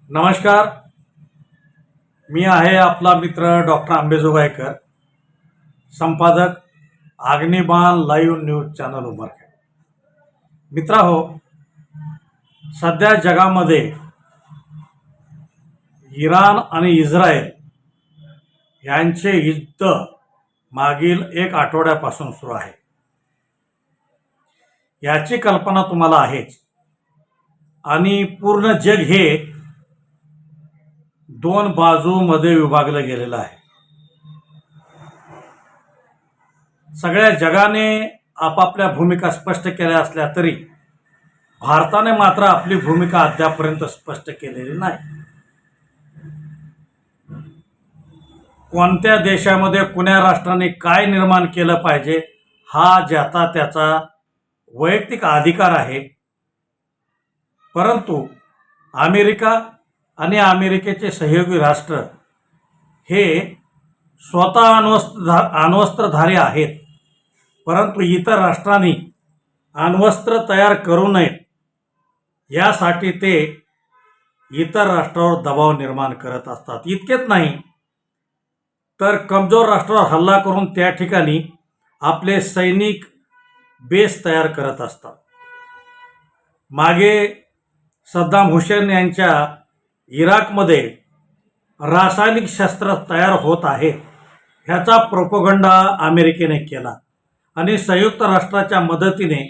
नमस्कार. मी आहे आपला मित्र डॉक्टर आंबेजोगाईकर, संपादक अग्निबाण लाईव्ह न्यूज चॅनल उमरखेड. मित्रांनो, सध्या जगामध्ये इराण आणि इस्रायल यांचे युद्ध मागील एक आठवड्यापासून सुरू आहे. याची कल्पना तुम्हाला आहेच. आणि पूर्ण जग हे दोन बाजूमध्ये विभागलं गेलेलं आहे. सगळ्या जगाने आपापल्या भूमिका स्पष्ट केल्या असल्या तरी भारताने मात्र आपली भूमिका अद्यापर्यंत स्पष्ट केलेली नाही. कोणत्या देशामध्ये कुण्या राष्ट्राने काय निर्माण केलं पाहिजे हा ज्याचा त्याचा वैयक्तिक अधिकार आहे. परंतु अमेरिका आणि अमेरिकेचे सहयोगी राष्ट्र हे स्वतः अण्वस्त्रधारी आहेत, परंतु इतर राष्ट्रांनी अण्वस्त्र तयार करू नयेत यासाठी ते इतर राष्ट्रावर दबाव निर्माण करत असतात. इतकेच नाही तर कमजोर राष्ट्रावर हल्ला करून त्या ठिकाणी आपले सैनिक बेस तयार करत असतात. मागे सद्दाम हुसेन यांच्या इराकमध्ये रासायनिक शस्त्र तयार होत आहेत ह्याचा प्रोपगंडा अमेरिकेने केला आणि संयुक्त राष्ट्राच्या मदतीने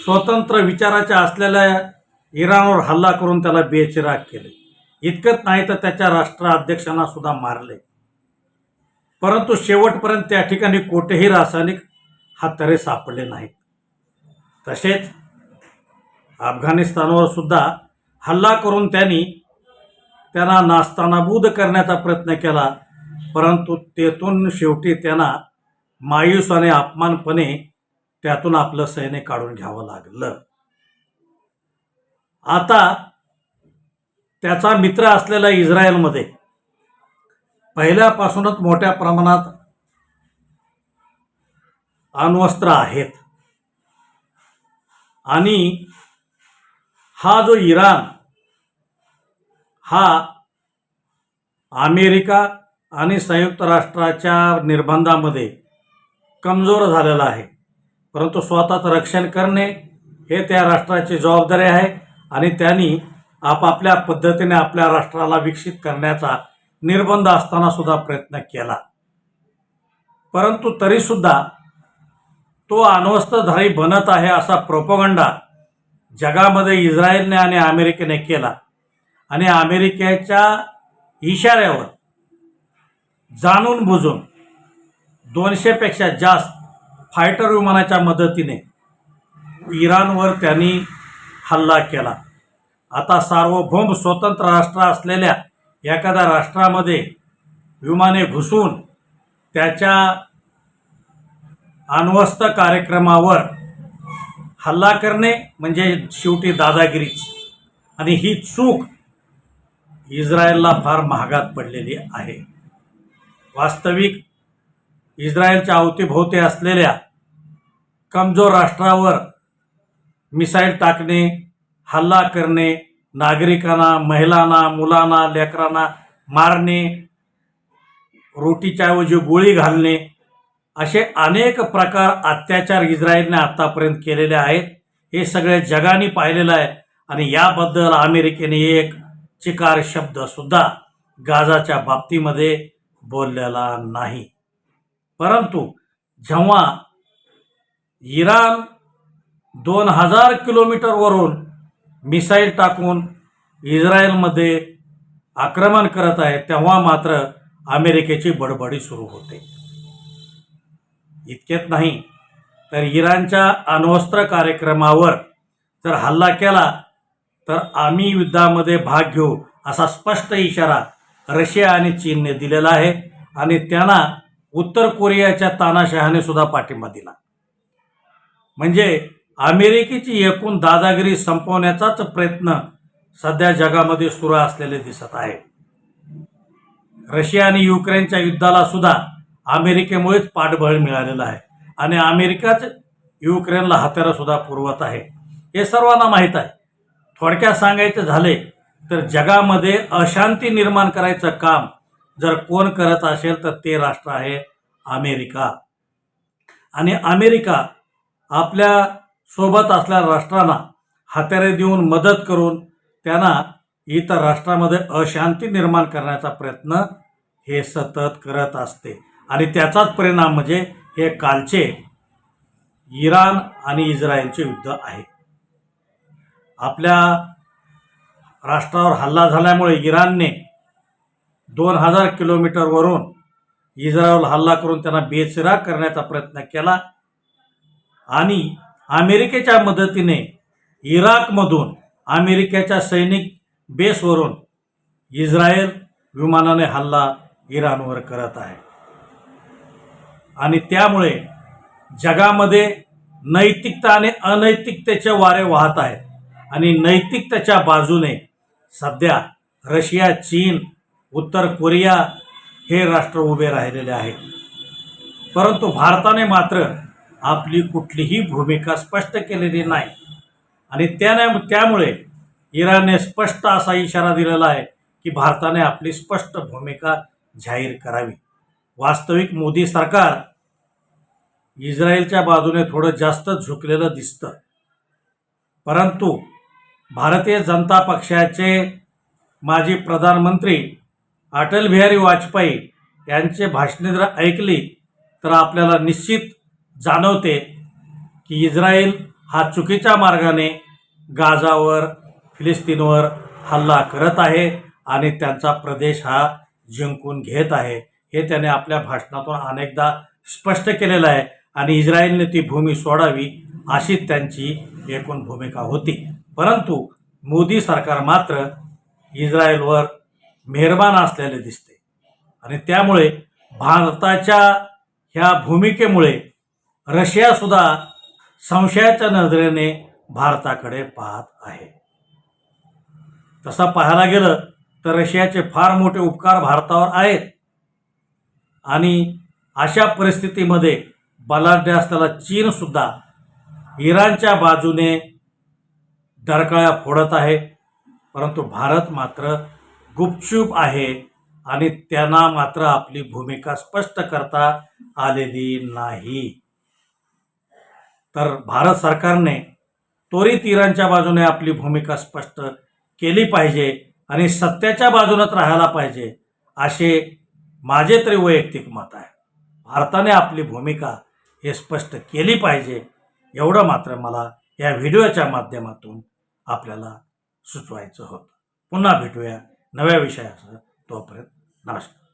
स्वतंत्र विचाराच्या असलेल्या इराणवर हल्ला करून त्याला बेचिराग केले. इतकंच नाही तर त्याच्या राष्ट्राध्यक्षांना सुद्धा मारले. परंतु शेवटपर्यंत त्या ठिकाणी कोठेही रासायनिक हत्यारे सापडले नाहीत. तसेच अफगाणिस्तानवर सुद्धा हल्ला करून त्यांना नास्तानाबूद करण्याचा प्रयत्न केला, परंतु तेथून शेवटी त्यांना मायूस आणि अपमानपणे त्यातून आपलं सैन्य काढून घ्यावं लागलं. आता त्याचा मित्र असलेला इस्रायलमध्ये पहिल्यापासूनच मोठ्या प्रमाणात अण्वस्त्र आहेत आणि हा जो इराण हा अमेरिका आणि संयुक्त राष्ट्राच्या निर्बंधामध्ये कमजोर झालेला आहे. परंतु स्वतःचं रक्षण करणे हे त्या राष्ट्राची जबाबदारी आहे आणि त्यांनी आपापल्या पद्धतीने आपल्या राष्ट्राला विकसित करण्याचा निर्बंध असताना सुद्धा प्रयत्न केला. परंतु तरीसुद्धा तो अण्वस्त्रधारी बनत आहे असा प्रोपगंडा जगामध्ये इस्रायलने आणि अमेरिकेने केला आणि अमेरिकेच्या इशाऱ्यावर जाणून बुजून 200पेक्षा जास्त फायटर विमानाच्या मदतीने इराणवर त्यांनी हल्ला केला. आता सार्वभौम स्वतंत्र राष्ट्र असलेल्या एखाद्या राष्ट्रामध्ये विमाने घुसून त्याच्या अण्वस्त्र कार्यक्रमावर हल्ला करणे म्हणजे शेवटी दादागिरीच. आणि ही चूक इस्रायलला फार महागात पडलेली आहे. वास्तविक इस्रायलच्या अवतीभोवती असलेल्या कमजोर राष्ट्रावर मिसाईल टाकणे, हल्ला करणे, नागरिकांना, महिलांना, मुलांना, लेकरांना मारणे, रोटीच्या ऐवजी गोळी घालणे असे अनेक प्रकार अत्याचार इस्रायलने आतापर्यंत केलेले आहेत. हे सगळे जगाने पाहिलेलं आहे आणि याबद्दल अमेरिकेने एक चिकार शब्द सुद्धा गाझाच्या बाबतीमध्ये बोललेला नाही. परंतु जेव्हा इराण 2000 किलोमीटरवरून मिसाईल टाकून इस्रायलमध्ये आक्रमण करत आहे तेव्हा मात्र अमेरिकेची बडबडी सुरू होते. इतकेच नाही तर इराणच्या अण्वस्त्र कार्यक्रमावर जर हल्ला केला तर आम्ही युद्धामध्ये भाग घेऊ असा स्पष्ट इशारा रशिया आणि चीनने दिलेला आहे आणि त्यांना उत्तर कोरियाच्या तानाशहाने सुद्धा पाठिंबा दिला. म्हणजे अमेरिकेची एकूण दादागिरी संपवण्याचाच प्रयत्न सध्या जगामध्ये सुरू असलेले दिसत आहे. रशिया आणि युक्रेनच्या युद्धाला सुद्धा अमेरिकेमुळेच पाठबळ मिळालेलं आहे आणि अमेरिकाच युक्रेनला हत्यारं सुद्धा पुरवत आहे. हे सर्वांना माहीत आहे. थोडक्यात सांगायचं झाले तर जगामध्ये अशांती निर्माण करायचं काम जर कोण करत असेल तर ते राष्ट्र आहे अमेरिका. आणि अमेरिका आपल्या सोबत असलेल्या राष्ट्रांना हत्यारे देऊन मदत करून त्यांना इतर राष्ट्रामध्ये अशांती निर्माण करण्याचा प्रयत्न हे सतत करत असते. आणि त्याचाच परिणाम म्हणजे हे कालचे इराण आणि इस्रायलचे युद्ध आहे. आपल्या राष्ट्रावर हल्ला झाल्यामुळे इराणने 2000 किलोमीटरवरून इस्रायलवर हल्ला करून त्यांना बेचिराग करण्याचा प्रयत्न केला. आणि अमेरिकेच्या मदतीने इराकमधून अमेरिकेच्या सैनिक बेसवरून इस्रायल विमानाने हल्ला इराणवर करत आहे. आणि त्यामुळे जगामध्ये नैतिकता आणि अनैतिकतेचे वारे वाहत आहेत. आणि नैतिकतेच्या बाजूने सध्या रशिया, चीन, उत्तर कोरिया हे राष्ट्र उभे राहिलेले आहेत. परंतु भारताने मात्र आपली कुठलीही भूमिका स्पष्ट केलेली नाही. आणि त्यामुळे इराणने स्पष्ट असा इशारा दिलेला आहे की भारताने आपली स्पष्ट भूमिका जाहीर करावी. वास्तविक मोदी सरकार इस्रायलच्या बाजूने थोडं जास्त झुकलेलं दिसतं. परंतु भारतीय जनता पक्षाचे माजी प्रधानमंत्री अटल बिहारी वाजपेयी यांचे भाषणे जर ऐकली तर आपल्याला निश्चित जाणवते की इस्रायल हा चुकीच्या मार्गाने गाझावर, फिलिस्तीनवर हल्ला करत आहे आणि त्यांचा प्रदेश हा जिंकून घेत आहे. हे त्याने आपल्या भाषणातून अनेकदा स्पष्ट केलेलं आहे. आणि इस्रायलने ती भूमी सोडावी अशी त्यांची एकूण भूमिका होती. परंतु मोदी सरकार मात्र इस्रायलवर मेहरबान असलेले दिसते. आणि त्यामुळे भारताच्या ह्या भूमिकेमुळे रशियासुद्धा संशयाच्या नजरेने भारताकडे पाहत आहे. तसं पाहायला गेलं तर रशियाचे फार मोठे उपकार भारतावर आहेत. आणि अशा परिस्थितीमध्ये बलाढ्य असलेला चीनसुद्धा इराणच्या बाजूने डरकाळ्या फोडत आहे. परंतु भारत मात्र गुपचूप आहे आणि त्यांना मात्र आपली भूमिका स्पष्ट करता आलेली नाही. तर भारत सरकारने त्वरित इराणच्या बाजूने आपली भूमिका स्पष्ट केली पाहिजे आणि सत्याच्या बाजूनच राहायला पाहिजे असे माझे तरी वैयक्तिक मत आहे. भारताने आपली भूमिका हे स्पष्ट केली पाहिजे एवढं मात्र मला या व्हिडिओच्या माध्यमातून आपल्याला सुचवायचं होतं. पुन्हा भेटूया नव्या विषयासह. तोपर्यंत नमस्कार.